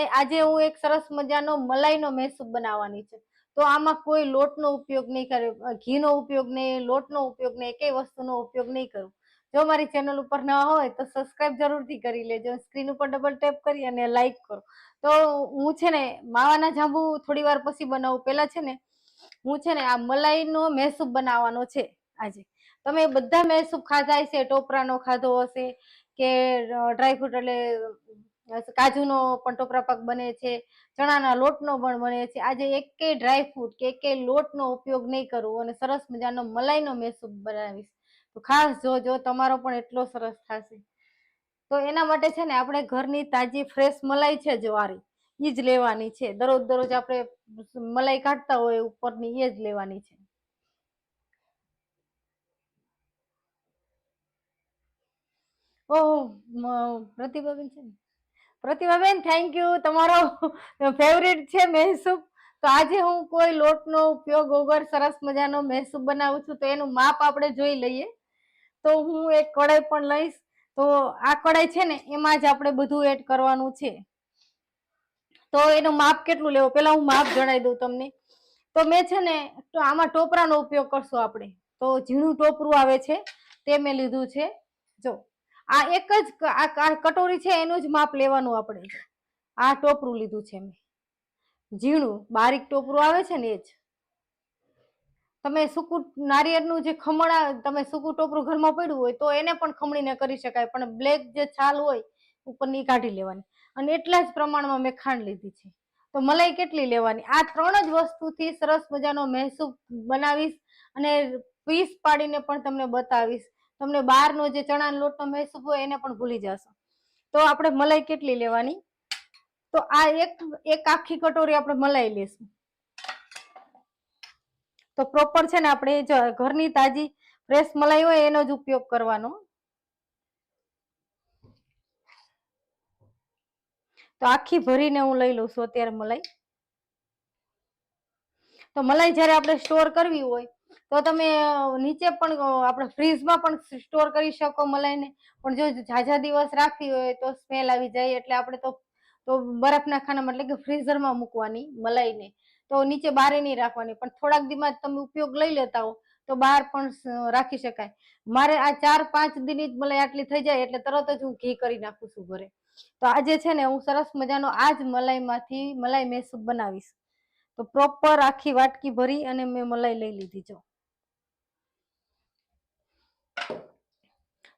આજે હું એક સરસ મજાનો મલાઈનો મૈસૂબ બનાવવાની છે. તો આમાં કોઈ લોટનો ઉપયોગ નહીં કર્યો, ઘીનો ઉપયોગ નહીં, લોટનો ઉપયોગ નહીં, કઈ વસ્તુનો ઉપયોગ નહીં કરું. જો મારી ચેનલ ઉપર ન હોય તો સબસ્ક્રાઇબ જરૂરથી કરી લેજો. સ્ક્રીન ઉપર ડબલ ટેપ કરી અને લાઈક કરો. તો હું છે ને માવાના જાંબુ થોડી વાર પછી બનાવું. પેલા છે ને હું છે ને આ મલાઈનો મૈસૂબ બનાવવાનો છે આજે. તમે બધા મૈસૂબ ખાધા હશે, ટોપરાનો ખાધો હશે કે ડ્રાયફ્રૂટ એટલે કાજુનો પણ ટોપરા પાક બને છે, ચણાના લોટનો પણ બને છે. આજે એકેય ડ્રાયફ્રૂટ કે એકેય લોટનો ઉપયોગ નહીં કરું અને સરસ મજાનો મલાઈનો મૈસૂબ બનાવીશ. તો ખાસ જોજો, તમારો પણ એટલો સરસ થશે. તો એના માટે છે ને આપણે ઘરની તાજી ફ્રેશ મલાઈ છે જવારી ઈ જ લેવાની છે. દરરોજ આપણે મલાઈ કાઢતા હોય ઉપરની એ જ લેવાની છે. ઓહ, પ્રતિભાબેન છે ને, પ્રતિભાબેન થેન્ક યુ. તમારો ફેવરિટ છે મૈસૂબ. તો આજે હું કોઈ લોટનો ઉપયોગ વગર સરસ મજાનો મૈસૂબ બનાવું છું. તો એનું માપ આપણે જોઈ લઈએ. તો હું એક કઢાઈ પણ લઈશ. તો આ કઢાઈ છે ને એમાં જ આપણે બધું એડ કરવાનું છે. તો એનું માપ કેટલું લેવું પેલા હું માપ જણાવી દઉં તમને. તો મેં છે ને તો આમાં ટોપરાનો ઉપયોગ કરશું આપણે. તો ઝીણું ટોપરું આવે છે તે મેં લીધું છે. જો આ એક જ આ કટોરી છે એનું જ માપ લેવાનું આપણે. આ ટોપરું લીધું છે મેં, ઝીણું બારીક ટોપરું આવે છે ને એ જ. તમે સૂકું નારિયેળનું જે ખમણ, તમે સૂકું ટોપરું ઘરમાં પડ્યું હોય તો એને પણ ખમણીને કરી શકાય, પણ બ્લેક જે છાલ હોય ઉપરની કાઢી લેવાની. અને એટલા જ પ્રમાણમાં મેં ખાંડ લીધી છે. તો મલાઈ કેટલી લેવાની? આ ત્રણ જ વસ્તુથી સરસ મજાનો મૈસૂબ બનાવીશ અને પીસ પાડીને પણ તમને બતાવીશ. તમને બહારનો જે ચણાના લોટનો મૈસૂબ હોય એને પણ ભૂલી જશો. તો આપણે મલાઈ કેટલી લેવાની? તો આ એક આખી કટોરી આપણે મલાઈ લેશું. તો પ્રોપર છે ને આપણે ઘરની તાજી ફ્રેશ મલાઈ હોય એનો જ ઉપયોગ કરવાનો. તો આખી ભરીને હું લઈ લઉં છું અત્યારે મલાઈ. તો મલાઈ જ્યારે આપણે સ્ટોર કરવી હોય તો તમે નીચે પણ આપણે ફ્રીજમાં પણ સ્ટોર કરી શકો મલાઈને. પણ જો ઝાઝા દિવસ રાખવી હોય તો સ્મેલ આવી જાય, એટલે આપણે તો બરફના ખાનામાં એટલે કે ફ્રીઝરમાં મૂકવાની મલાઈને. તો નીચે બારે નહીં રાખવાની, પણ થોડાક દીમાં તમે ઉપયોગ લઈ લેતા હો તો બહાર પણ રાખી શકાય. મારે આ 4-5 દિનની જ મલાઈ આટલી થઈ જાય એટલે તરત જ હું ઘી કરી નાખું છું ઘરે. તો આજે છે ને હું સરસ મજાનો આ જ મલાઈમાંથી મલાઈ મૈસૂબ બનાવીશ. તો પ્રોપર આખી વાટકી ભરી અને મેં મલાઈ લઈ લીધી. જો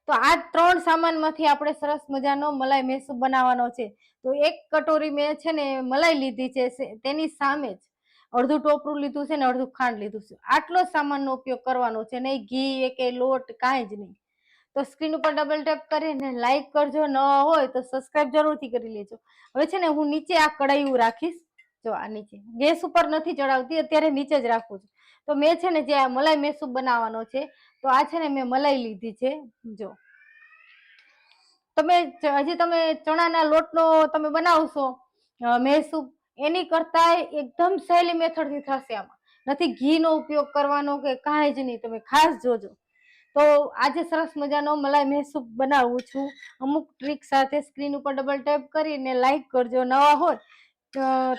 તો આ ત્રણ સામાનમાંથી આપણે સરસ મજાનો મલાઈ મૈસૂબ બનાવવાનો છે. તો એક કટોરી મેં છે ને મલાઈ લીધી છે, તેની સામે જ અડધું ટોપરું લીધું છે ને અડધું ખાંડ લીધું છે. આટલો સામાનનો ઉપયોગ કરવાનો છે, નહીં ઘી કે લોટ કાંઈ જ નહીં. તો સ્ક્રીન ઉપર ડબલ ટેપ કરીને લાઈક કરજો, ન હોય તો સબસ્ક્રાઇબ જરૂરથી કરી લેજો. હવે છે ને હું નીચે આ કઢાઈ રાખીશ. જો આ નીચે ગેસ ઉપર નથી ચડાવતી, અત્યારે નીચે જ રાખું છું. તો મેં છે ને જે આ મલાઈ મૈસૂબ બનાવવાનો છે, તો આ છે ને મેં મલાઈ લીધી છે. જો તમે ચણાના લોટનો તમે બનાવશો મૈસૂબ, એની કરતા એકદમ સહેલી મેથડથી થશે. આમાં નથી ઘીનો ઉપયોગ કરવાનો કે કાંઈ જ નહીં. તમે ખાસ જોજો. તો આજે સરસ મજાનો મલાઈ મૈસૂબ બનાવું છું અમુક ટ્રીક સાથે. સ્ક્રીન ઉપર ડબલ ટેપ કરીને લાઈક કરજો. નવા હોય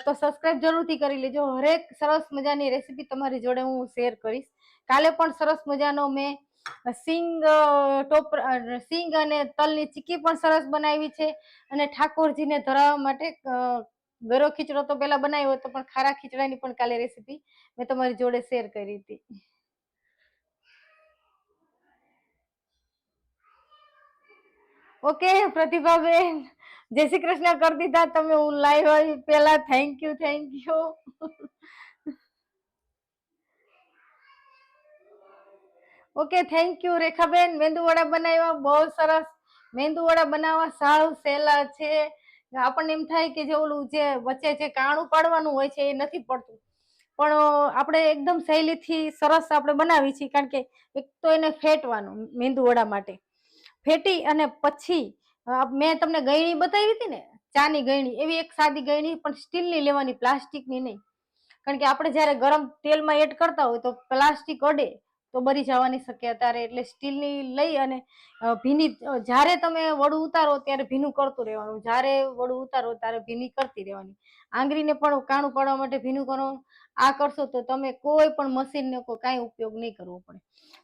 તો સબસ્ક્રાઇબ જરૂરથી કરી લેજો. હરેક સરસ મજાની રેસીપી તમારી જોડે હું શેર કરીશ. કાલે પણ સરસ મજાનો મેં સિંગ અને તલની ચીક્કી પણ સરસ બનાવી છે. અને ઠાકોરજીને ધરાવવા માટે ગરો ખીચડો તો પેલા બનાવ્યો હતો, પણ ખારા ખીચડાની પણ કાલે રેસીપી મેં તમારી જોડે શેર કરી હતી. ઓકે પ્રતિભાબેન, જય શ્રી કૃષ્ણ કરી દીધા તમે. હું લાઈવ આવી પેલા. Thank you. Okay thank you Rekhaben. Medu વડા બનાવ્યા, બહુ સરસ. મેંદુ વડા બનાવવા સાવ સહેલા છે. આપણને એમ થાય કે જે ઓલું જે વચ્ચે જે કાણું પાડવાનું હોય છે એ નથી પડતું, પણ આપણે એકદમ શૈલીથી સરસ આપણે બનાવી છીએ. કારણ કે એક તો એને ફેટવાનું મેંદુ વડા માટે, ફેટી અને પછી મેં તમને ગયણી બતાવી હતી ને, ચાની ગયણી, એવી એક સાદી ગયણી પણ સ્ટીલની લેવાની, પ્લાસ્ટિકની નહીં. કારણ કે આપણે જયારે ગરમ તેલમાં એડ કરતા હોય તો પ્લાસ્ટિક અડે, તો બળી જવાની શક્યતા રહે. એટલે સ્ટીલની લઈ અને ભીની, જ્યારે તમે વડું ઉતારો ત્યારે ભીનું કરતું રહેવાનું, જ્યારે વડું ઉતારો ત્યારે ભીની કરતી રહેવાની. આંગળીને પણ કાણું પાડવા માટે ભીનું કરવાનું. આ કરશો તો તમે કોઈ પણ મશીનનો કાંઈ ઉપયોગ નહીં કરવો પડે.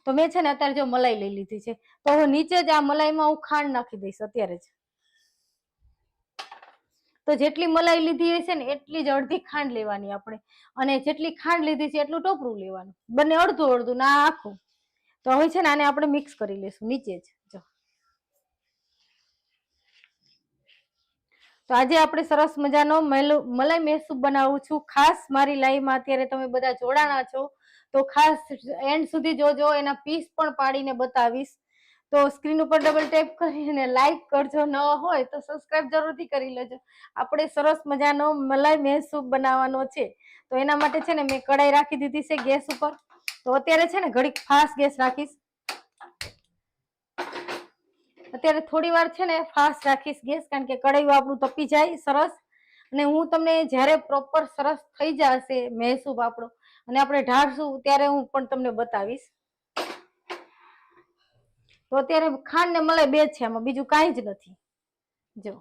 તો મેં છે ને અત્યારે જો મલાઈ લઈ લીધી છે, તો હું નીચે જ આ મલાઈમાં હું ખાંડ નાખી દઈશ અત્યારે જ. તો જેટલી મલાઈ લીધી હશે ને એટલી જ અડધી ખાંડ લેવાની આપણે, અને જેટલી ખાંડ લીધી છે એટલું ટોપરું લેવાનું, બંને અડધું અડધું ના આખું. તો હવે છે ને આને આપણે મિક્સ કરી લેશું નીચે જ. જો તો આજે આપણે સરસ મજાનો મલાઈ મૈસૂબ બનાવું છું. ખાસ મારી લાઈવમાં અત્યારે તમે બધા જોડાણા છો તો ખાસ એન્ડ સુધી જોજો, એના પીસ પણ પાડીને બતાવીશ. તો સ્ક્રીન ઉપર ડબલ ટેપ કરીને લાઈક કરજો, ન હોય તો સબસ્ક્રાઇબ જરૂરથી કરી લેજો. આપણે સરસ મજાનો મલાઈ મૈસૂબ બનાવવાનો છે. તો એના માટે છે ને મેં કઢાઈ રાખી દીધી છે ગેસ ઉપર. તો અત્યારે છે ને ઘડીક ફાસ્ટ ગેસ રાખીશ. અત્યારે થોડી વાર છે ને ફાસ્ટ રાખીશ ગેસ, કારણ કે કઢાઈ આપણું તપી જાય સરસ. અને હું તમને જ્યારે પ્રોપર સરસ થઈ જશે મૈસૂબ આપણો અને આપણે ઢાળશું ત્યારે હું પણ તમને બતાવીશ. તો અત્યારે ખાંડ ને મલાઈ બે છે, આમાં બીજું કાંઈ જ નથી. જો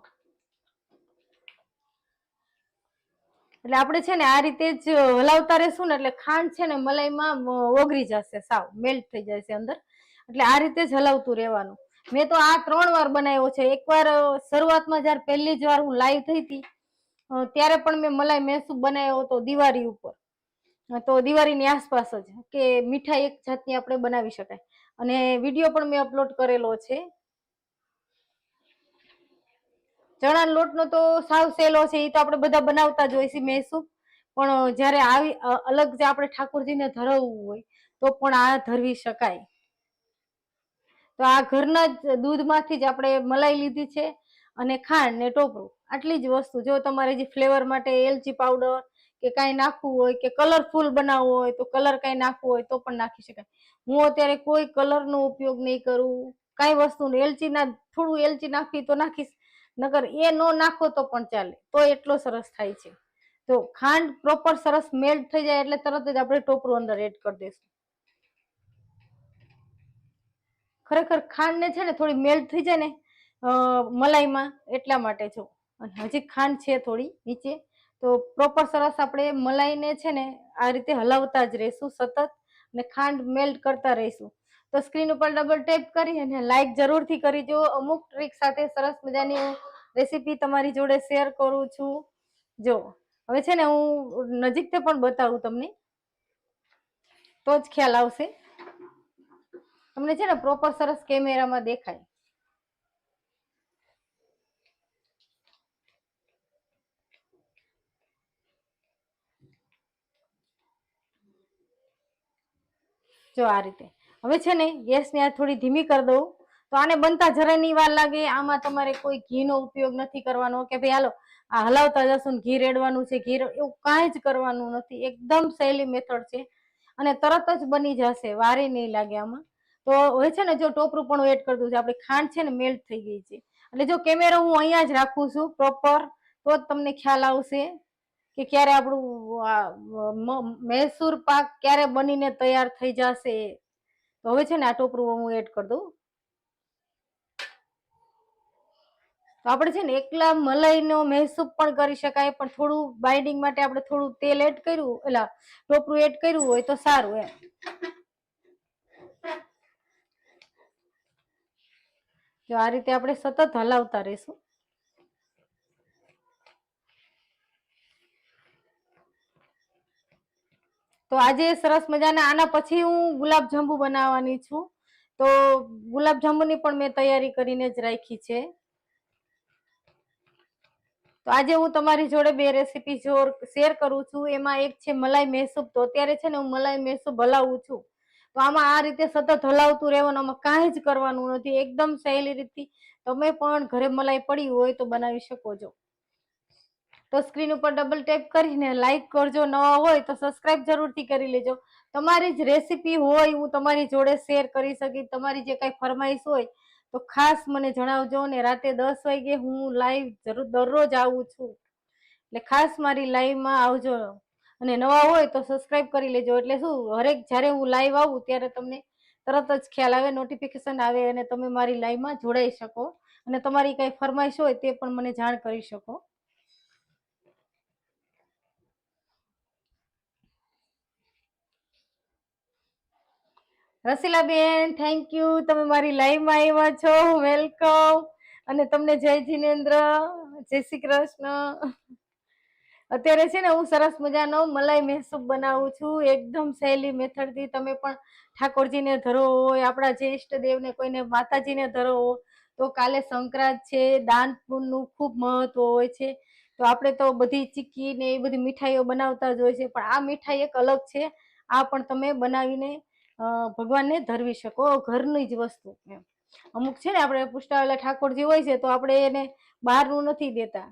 એટલે આપણે છે ને આ રીતે જ હલાવતા રહેશું ને એટલે ખાંડ છે ને મલાઈમાં ઓગળી જશે, સાવ મેલ્ટ થઈ જશે અંદર. એટલે આ રીતે જ હલાવતું રહેવાનું. મેં તો આ 3 વાર બનાવ્યો છે. એકવાર શરૂઆતમાં જયારે પહેલી જ વાર હું લાઈવ થઈ હતી ત્યારે પણ મેં મલાઈ મૈસૂબ બનાવ્યો હતો દિવાળી ઉપર. તો દિવાળીની આસપાસ જ, કે મીઠાઈ એક જાતની આપણે બનાવી શકાય, અને વિડીયો પણ મેં અપલોડ કરેલો છે. ચણાના લોટનો તો સાવ સહેલો છે, એ તો આપણે બધા બનાવતા જ હોય છે મૈસૂબ. પણ જ્યારે આવી અલગ જે આપણે ઠાકોરજીને ધરાવવું હોય તો પણ આ ધરવી શકાય. તો આ ઘરના જ દૂધમાંથી જ આપણે મલાઈ લીધી છે, અને ખાંડ ને ટોપરું, આટલી જ વસ્તુ. જો તમારે જે ફ્લેવર માટે એલચી પાવડર કે કાંઈ નાખવું હોય, કે કલરફુલ બનાવવું હોય તો કલર કાંઈ નાખવું હોય તો પણ નાખી શકાય. હું અત્યારે કોઈ કલરનો ઉપયોગ નહીં કરું, કાંઈ વસ્તુ એલચીના થોડું એલચી નાખવી તો નાખીશ, નકર એ નો નાખો તો પણ ચાલે, તો એટલો સરસ થાય છે. તો ખાંડ પ્રોપર સરસ મેલ્ટ થઈ જાય એટલે તરત જ આપણે ટોપરું અંદર એડ કરી દઈશું. ખરેખર ખાંડ ને છે ને થોડી મેલ્ટ થઈ જાય ને મલાઈમાં, એટલા માટે જો. હજી ખાંડ છે થોડી નીચે. તો પ્રોપર સરસ આપણે મલાઈને છે ને આ રીતે હલાવતા જ રહીશું સતત, અને ખાંડ મેલ્ટ કરતા રહીશું. તો સ્ક્રીન ઉપર ડબલ ટેપ કરી અને લાઈક જરૂરથી કરીજો. અમુક ટ્રીક સાથે સરસ મજાની રેસીપી તમારી જોડે શેર કરું છું. જો હવે છે ને હું નજીકથી પણ બતાવું તમને, તો જ ખ્યાલ આવશે તમને. છે ને પ્રોપર સરસ કેમેરામાં દેખાય. જો આ રીતે. હવે છે ને ગેસની આ થોડી ધીમી કરી દઉં. તો આને બનતા જરાની વાર લાગે. આમાં તમારે કોઈ ઘીનો ઉપયોગ નથી કરવાનો, કે ભાઈ હાલો આ હલાવતા જશું ને ઘી રેડવાનું છે, એવું કાંઈ જ કરવાનું નથી. એકદમ સહેલી મેથડ છે અને તરત જ બની જશે, વારે નહીં લાગે આમાં. તો હવે છે ને જો ટોપરું પણ એડ કરી દઉં છું. આપણી ખાંડ છે ને મેલ્ટ થઈ ગઈ છે. એટલે જો કેમેરો હું અહીંયા જ રાખું છું પ્રોપર, તો જ તમને ખ્યાલ આવશે કે ક્યારે આપણું મૈસૂર પાક ક્યારે બનીને તૈયાર થઈ જશે. તો હવે છે ને આ ટોપરું હું એડ કરી દઉં. તો આપણે છે ને એકલા મલાઈનો મૈસૂબ પણ કરી શકાય, પણ થોડું બાઇન્ડિંગ માટે આપણે થોડું તેલ એડ કર્યું, એટલે ટોપરું એડ કર્યું હોય તો સારું એમ. જો આ રીતે આપણે સતત હલાવતા રહીશું. તો આજે સરસ મજાના આના પછી હું ગુલાબજાંબુ બનાવવાની છું. તો ગુલાબજાંબુની પણ મેં તૈયારી કરીને જ રાખી છે. તો આજે હું તમારી જોડે 2 રેસીપી શેર કરું છું. એમાં એક છે મલાઈ મૈસૂબ. તો અત્યારે છે ને હું મલાઈ મૈસૂબ હલાવું છું. તો આમાં આ રીતે સતત હલાવતું રહેવાનું, આમાં કાંઈ જ કરવાનું નથી. એકદમ સહેલી રીતથી તમે પણ ઘરે મલાઈ પડી હોય તો બનાવી શકો છો. તો સ્ક્રીન ઉપર ડબલ ટેપ કરીને લાઈક કરજો, નવા હોય તો સબસ્ક્રાઇબ જરૂરથી કરી લેજો. તમારી જ રેસીપી હોય હું તમારી જોડે શેર કરી શકી. તમારી જે કઈ ફરમાઈશ હોય તો ખાસ મને જણાવજો. ને રાતે 10 વાગે હું લાઈવ દરરોજ આવું છું, એટલે ખાસ મારી લાઈવમાં આવજો. અને નવા હોય તો સબસ્ક્રાઇબ કરી લેજો, એટલે શું હરેક જ્યારે હું લાઈવ આવું ત્યારે તમને તરત જ ખ્યાલ આવે, નોટિફિકેશન આવે અને તમે મારી લાઈવમાં જોડાઈ શકો અને તમારી કઈ ફરમાઈશ હોય તે પણ મને જાણ કરી શકો. રસીલાબેન થેન્ક યુ, તમે મારી લાઈવમાં આવ્યા છો, વેલકમ. અને તમને જય જિનેન્દ્ર, જય શ્રી કૃષ્ણ. અત્યારે છે ને હું સરસ મજાનો મલાઈ મહેસૂબ બનાવું છું, એકદમ સહેલી મેથડ થી. તમે પણ ઠાકોરજીને ધરો હોય, આપણા જે ઈષ્ટદેવને કોઈને માતાજીને ધરો હોય તો કાલે સંક્રાંત છે, દાન પુણ્યનું ખૂબ મહત્વ હોય છે. તો આપણે તો બધી ચીક્કી ને એ બધી મીઠાઈઓ બનાવતા જ હોય છે, પણ આ મીઠાઈ એક અલગ છે. આ પણ તમે બનાવીને ભગવાનને ધરવી શકો, ઘરની જ વસ્તુ એમ. અમુક છે ને આપણે પુષ્ટાવેલા ઠાકોરજી હોય છે તો આપણે એને બહારનું નથી દેતા,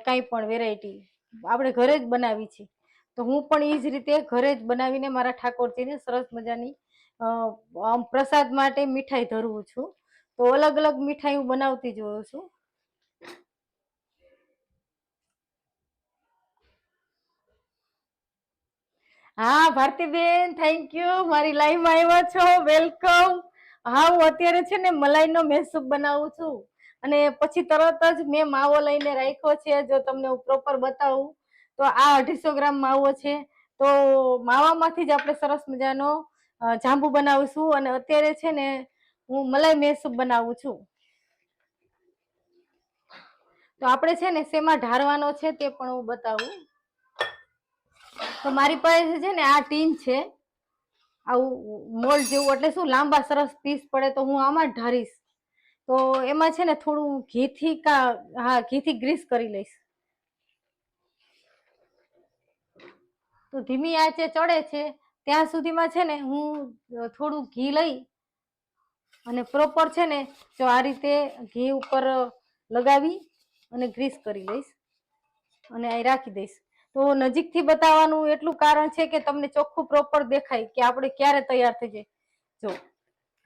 કાંઈ પણ વેરાયટી આપણે ઘરે જ બનાવી છે. તો હું પણ એ જ રીતે ઘરે જ બનાવીને મારા ઠાકોરજીને સરસ મજાની પ્રસાદ માટે મીઠાઈ ધરવું છું. તો અલગ અલગ મીઠાઈ હું બનાવતી જ હોઉં છું. હા ભારતીબેન થેન્ક યુ, મારી લાઈવમાં આવ્યા છો, વેલકમ. હા હું અત્યારે છે ને મલાઈનો મહેસૂબ બનાવું છું અને પછી તરત જ મેં માવો લઈને રાખ્યો છે. જો તમને હું પ્રોપર બતાવું તો આ 250 ગ્રામ માવો છે. તો માવામાંથી જ આપણે સરસ મજાનો જાંબુ બનાવીશું અને અત્યારે છે ને હું મલાઈ મહેસૂબ બનાવું છું. તો આપણે છે ને શેમાં ઢારવાનો છે તે પણ હું બતાવું. તો મારી પાસે છે ને આ ટીન છે, આવું મોલ્ડ જેવું, એટલે શું લાંબા સરસ પીસ પડે તો હું આમાં જ ઢારીશ. તો એમાં છે ને થોડું ઘીથી ગ્રીસ કરી લઈશ. તો ધીમી આંચે ચડે છે ત્યાં સુધીમાં છે ને હું થોડું ઘી લઈ અને પ્રોપર છે ને જો આ રીતે ઘી ઉપર લગાવી અને ગ્રીસ કરી લઈશ અને અહીં રાખી દઈશ. તો નજીકથી બતાવવાનું એટલું કારણ છે કે તમને ચોખ્ખું પ્રોપર દેખાય કે આપણે ક્યારે તૈયાર થઈ જાય. જો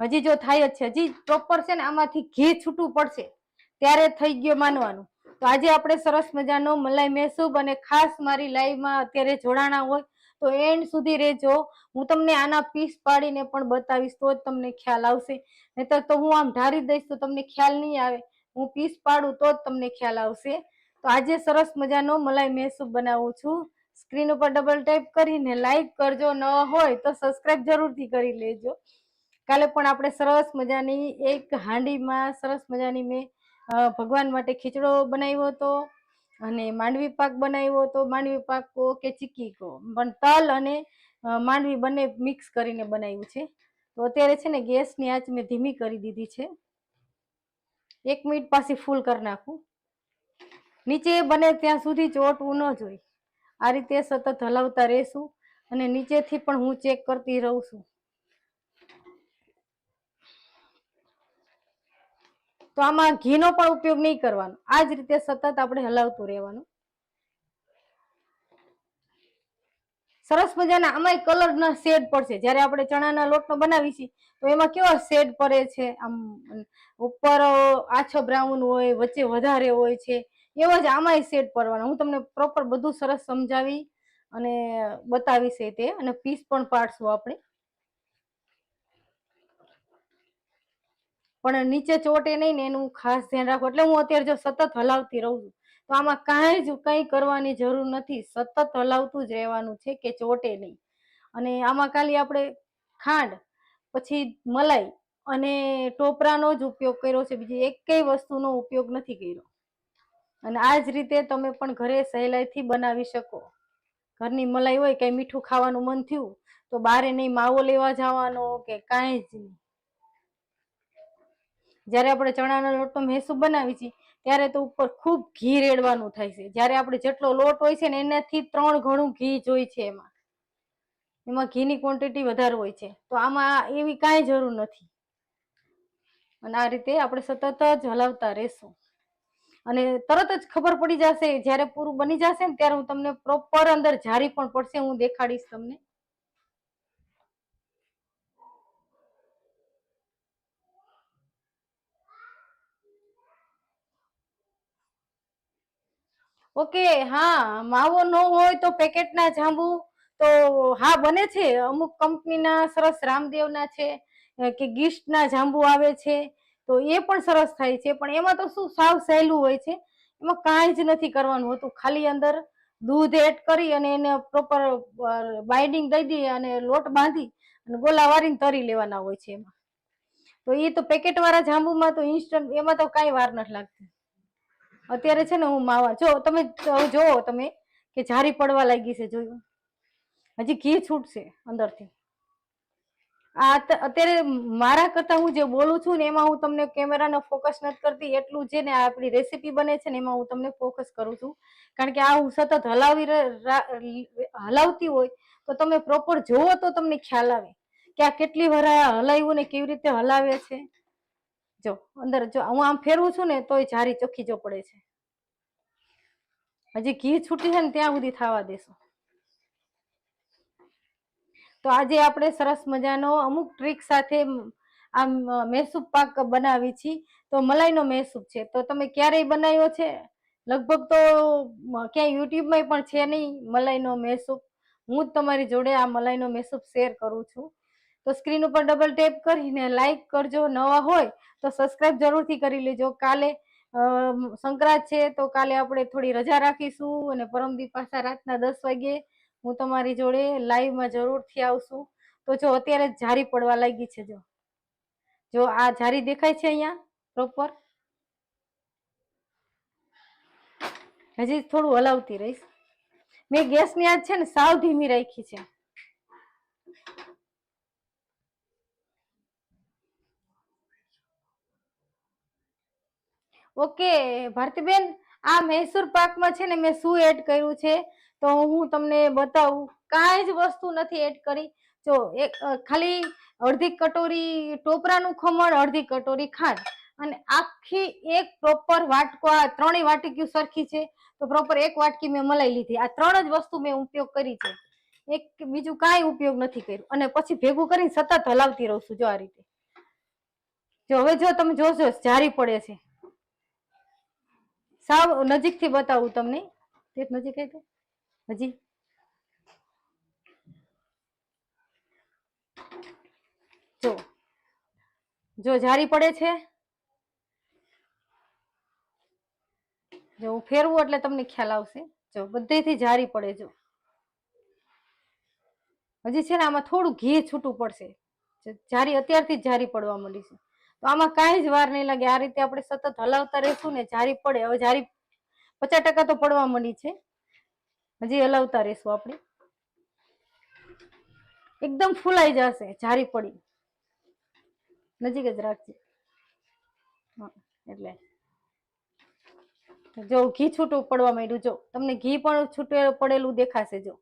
હજી જો થાય જ છે, હજી પ્રોપર છે ને આમાંથી ઘી છૂટું પડશે ત્યારે થઈ ગયો માનવાનું. તો આજે આપણે સરસ મજાનો મલાઈ મહેસૂબ, અને ખાસ મારી લાઈવમાં અત્યારે જોડાણા હોય તો એન્ડ સુધી રહેજો. હું તમને આના પીસ પાડીને પણ બતાવીશ તો જ તમને ખ્યાલ આવશે, નહીતર તો હું આમ ઢારી દઈશ તો તમને ખ્યાલ નહીં આવે. હું પીસ પાડું તો જ તમને ખ્યાલ આવશે. તો આજે સરસ મજાનો મલાઈ મહેસૂબ બનાવું છું. સ્ક્રીન ઉપર ડબલ ટેપ કરીને લાઈક કરજો, ન હોય તો સબસ્ક્રાઇબ જરૂરથી કરી લેજો. કાલે પણ આપણે સરસ મજાની એક હાંડીમાં સરસ મજાની મેં ભગવાન માટે ખીચડો બનાવ્યો હતો અને માંડવી પાક બનાવ્યો હતો. માંડવી પાક કહો કે ચીક્કી કહો, પણ તલ અને માંડવી બંને મિક્સ કરીને બનાવ્યું છે. તો અત્યારે છે ને ગેસની આંચ મેં ધીમી કરી દીધી છે. 1 મિનિટ પાછી ફૂલ કરી નાખું. નીચે બને ત્યાં સુધી ચોટવું ન જોઈએ. આ રીતે સતત હલાવતા રહેશું અને નીચેથી પણ હું ચેક કરતી રહું છું. તો આમાં ઘીનો પણ ઉપયોગ નહીં કરવાનો, આ જ રીતે સતત આપણે હલાવતું રહેવાનું. સરસ મજાના આમાં કલરના શેડ પડશે. જ્યારે આપણે ચણાના લોટનો બનાવીશું તો એમાં કેવા શેડ પડે છે, આમ ઉપર આછો બ્રાઉન હોય, વચ્ચે વધારે હોય છે, એવા જ આમાંય શેડ પડવાના. હું તમને પ્રોપર બધું સરસ સમજાવી અને બતાવીશ તે, અને પીસ પણ પાડશું આપણે. પણ નીચે ચોટે નહીં ને એનું ખાસ ધ્યાન રાખો. એટલે હું અત્યારે જો સતત હલાવતી રહું છું. તો આમાં કંઈ કરવાની જરૂર નથી, સતત હલાવતું જ રહેવાનું છે કે ચોટે નહીં. અને આમાં ખાલી આપણે ખાંડ, પછી મલાઈ અને ટોપરાનો જ ઉપયોગ કર્યો છે, બીજી એકેય વસ્તુનો ઉપયોગ નથી કર્યો. અને આ જ રીતે તમે પણ ઘરે સહેલાઈથી બનાવી શકો. ઘરની મલાઈ હોય, કઈ મીઠું ખાવાનું મન થયું તો બારે નહીં માવો લેવા જવાનો કે કાંઈ જ નહીં. જ્યારે આપણે ચણાના લોટનો મહેસૂબ બનાવી છીએ ત્યારે તો ઉપર ખૂબ ઘી રેડવાનું થાય છે. જ્યારે આપણે જેટલો લોટ હોય છે ને એનાથી 3 ગણું ઘી જોઈ છે. એમાં ઘીની ક્વોન્ટિટી વધારે હોય છે. તો આમાં એવી કાંઈ જરૂર નથી. અને આ રીતે આપણે સતત જ હલાવતા રહેશું અને તરત જ ખબર પડી જશે. જ્યારે પૂરું બની જશે ને ત્યારે હું તમને પ્રોપર અંદર જારી પણ પડશે, હું દેખાડીશ તમને. ઓકે, હા માવો ન હોય તો પેકેટના જાંબુ તો હા બને છે. અમુક કંપનીના સરસ રામદેવના છે કે ગીસ્ટના જાંબુ આવે છે, તો એ પણ સરસ થાય છે. પણ એમાં તો શું સાવ સહેલું હોય છે, એમાં કાંઈ જ નથી કરવાનું હોતું, ખાલી અંદર દૂધ એડ કરી અને એને પ્રોપર બાઇન્ડિંગ દઈ દઈએ અને લોટ બાંધી અને ગોલા વાળીને તરી લેવાના હોય છે એમાં. તો એ તો પેકેટ વાળા જાંબુમાં તો ઇન્સ્ટન્ટ, એમાં તો કાંઈ વાર નથી લાગતી. અત્યારે છે ને હું માવા, જો તમે જોવો તમે કે જારી પડવા લાગી છે, જોયું? હજી ઘી છૂટશે અંદરથી. આ અત્યારે મારા કરતા હું જે બોલું છું ને એમાં હું તમને કેમેરાનો ફોકસ નથી કરતી, એટલું છે ને આપણી રેસીપી બને છે ને એમાં હું તમને ફોકસ કરું છું. કારણ કે આ હું સતત હલાવતી હોય તો તમે પ્રોપર જોવો તો તમને ખ્યાલ આવે કે આ કેટલી વાર હલાવ્યું ને કેવી રીતે હલાવે છે. જો અંદર જો હું આમ ફેરવું છું ને તોય જારી ચોખ્ખી જો પડે છે. હજી ઘી છૂટી છે ને ત્યાં સુધી થવા દેશું. તો આજે આપણે સરસ મજાનો અમુક ટ્રીક સાથે આમ મૈસૂર પાક બનાવી છીએ. તો મલાઈનો મૈસૂર છે, તો તમે ક્યારેય બનાવ્યો છે? લગભગ તો ક્યાંય યુટ્યુબમાં પણ છે નહીં મલાઈનો મૈસૂર. હું જ તમારી જોડે આ મલાઈનો મૈસૂર શેર કરું છું. તો સ્ક્રીન ઉપર ડબલ ટેપ કરીને લાઈક કરજો, નવા હોય તો સબસ્ક્રાઇબ જરૂરથી કરી લેજો. કાલે સંક્રાંત છે તો કાલે આપણે થોડી રજા રાખીશું અને પરમદી પાછા રાતના 10 વાગે હું તમારી જોડે લાઈવમાં જરૂરથી આવશું. તો જો અત્યારે જારી પડવા લાગી છે, જો આ જારી દેખાય છે અહીંયા પ્રોપર. હજી થોડું હલાવતી રહીશ. મેં ગેસની આંચ છે ને સાવ ધીમી રાખી છે. ઓકે ભારતીબેન, આ મૈસૂર પાકમાં છે ને મેં શું એડ કર્યું છે તો હું તમને બતાવું. કાંઈ જ વસ્તુ નથી એડ કરી. જો એક ખાલી અડધી કટોરી ટોપરાનું ખમણ, અડધી કટોરી ખાંડ અને આખી એક પ્રોપર વાટકો, આ ત્રણેય વાટકીઓ સરખી છે તો પ્રોપર એક વાટકી મેં મલાઈ લીધી. આ 3 જ વસ્તુ મેં ઉપયોગ કરી છે, એક બીજું કાંઈ ઉપયોગ નથી કર્યું. અને પછી ભેગું કરીને સતત હલાવતી રહું છું. જો આ રીતે. જો હવે જો તમે જોશો જારી પડે છે. સાવ નજીકથી બતાવું તમને. નજીક હજી જો જારી પડે છે. જો હું ફેરવું એટલે તમને ખ્યાલ આવશે. જો બધેથી જારી પડે. જો હજી છે ને આમાં થોડું ઘી છૂટું પડશે. જારી અત્યારથી જ જારી પડવા માંડી છે. તો આમાં કાંઈ જ વાર નહીં લાગે. આ રીતે આપણે સતત હલાવતા રહેશું ને જારી પડે. હવે જારી 50% તો પડવા માંડી છે. હજી હલાવતા રહેશું આપણે. એકદમ ફૂલાઈ જશે જારી પડી. નજીક જ રાખજે. એટલે જો ઘી છૂટું પડવા માંડ્યું. જો તમને ઘી પણ છૂટું પડેલું દેખાશે. જો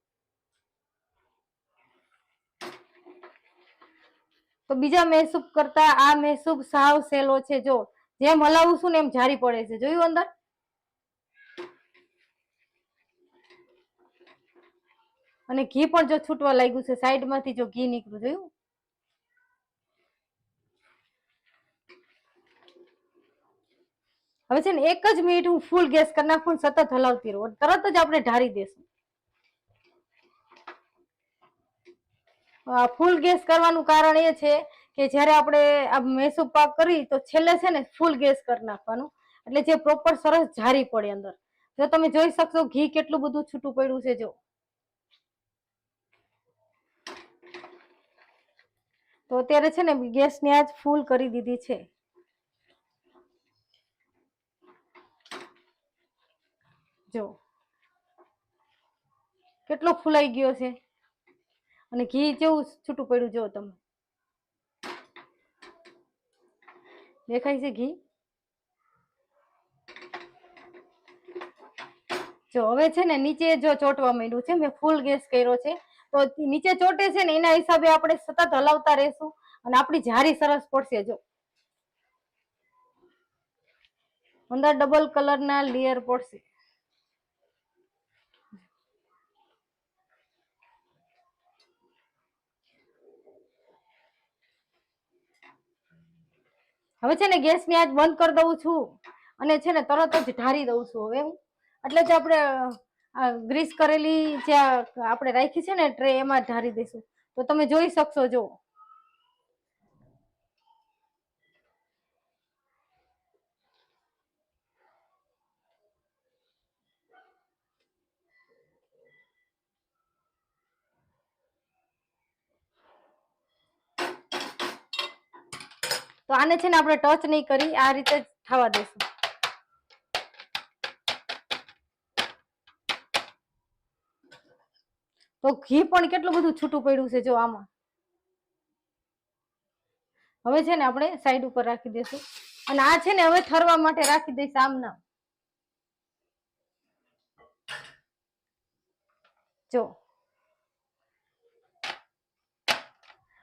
તો બીજા મૈસૂર કરતા આ મૈસૂર સાવ સહેલો છે. જો જેમ હલાવું છું ને એમ જારી પડે છે. જોયું અંદર? અને ઘી પણ જો છૂટવા લાગ્યું છે સાઈડમાંથી. જો ઘી નીકળ્યું, જોયું? હવે છે ને 1 જ મિનિટ હું ફૂલ ગેસ કરી નાખું, સતત હલાવતી રહું, તરત જ આપણે ઢારી દેશું. ફૂલ ગેસ કરવાનું કારણ એ છે કે જ્યારે આપણે આ મૈસૂર પાક કરી તો છેલ્લે છે ને ફૂલ ગેસ કરી નાખવાનું, એટલે જે પ્રોપર સરસ જારી પડે અંદર. જો તમે જોઈ શકશો ઘી કેટલું બધું છૂટું પડ્યું છે. જો તો અત્યારે છે ને ગેસની આંચ ફૂલ કરી દીધી છે. જો કેટલો ફૂલાઈ ગયો છે અને ઘી કેવું છૂટું પડ્યું. જો તમે દેખાય છે ઘી? જો હવે છે ને નીચે જો ચોટવા માંડ્યું છે. મેં ફૂલ ગેસ કર્યો છે તો નીચે ચોટે છે ને એના હિસાબે આપણે સતત હલાવતા રહેશું અને આપણી જારી સરસ પડશે. જો અંદર ડબલ કલરના લેયર પડશે. હવે છે ને ગેસની આંચ બંધ કરી દઉં છું અને છે ને તરત જ ઢારી દઉં છું. હવે હું એટલે જ આપણે ગ્રીસ કરેલી જે આપણે રાખી છે ને ટ્રે, એમાં ઢારી દઈશું. તો તમે જોઈ શકશો. જો તો આને છે ને આપણે ટચ નહીં કરી, આ રીતે જ થવા દઈશું. તો ઘી પણ કેટલું બધું છૂટું પડ્યું છે જો આમાં. હવે છે ને આપણે સાઈડ ઉપર રાખી દઈશું અને આ છે ને હવે ઠરવા માટે રાખી દઈશ આમના. જો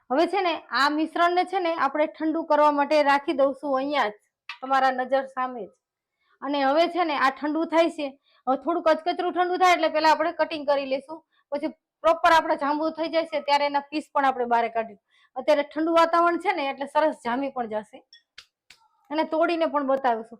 હવે છે ને આ મિશ્રણને છે ને આપણે ઠંડુ કરવા માટે રાખી દઉંશું અહીંયા જ, તમારા નજર સામે જ. અને હવે છે ને આ ઠંડુ થાય છે. હવે થોડું કચકચરું ઠંડુ થાય એટલે પેલા આપણે કટિંગ કરી લઈશું, પછી પ્રોપર આપણે જાંબુ થઈ જાય છે ત્યારે એના પીસ પણ આપણે બહાર કાઢીશું. અત્યારે ઠંડુ વાતાવરણ છે ને એટલે સરસ જામી પણ જશે અને તોડીને પણ બતાવીશું.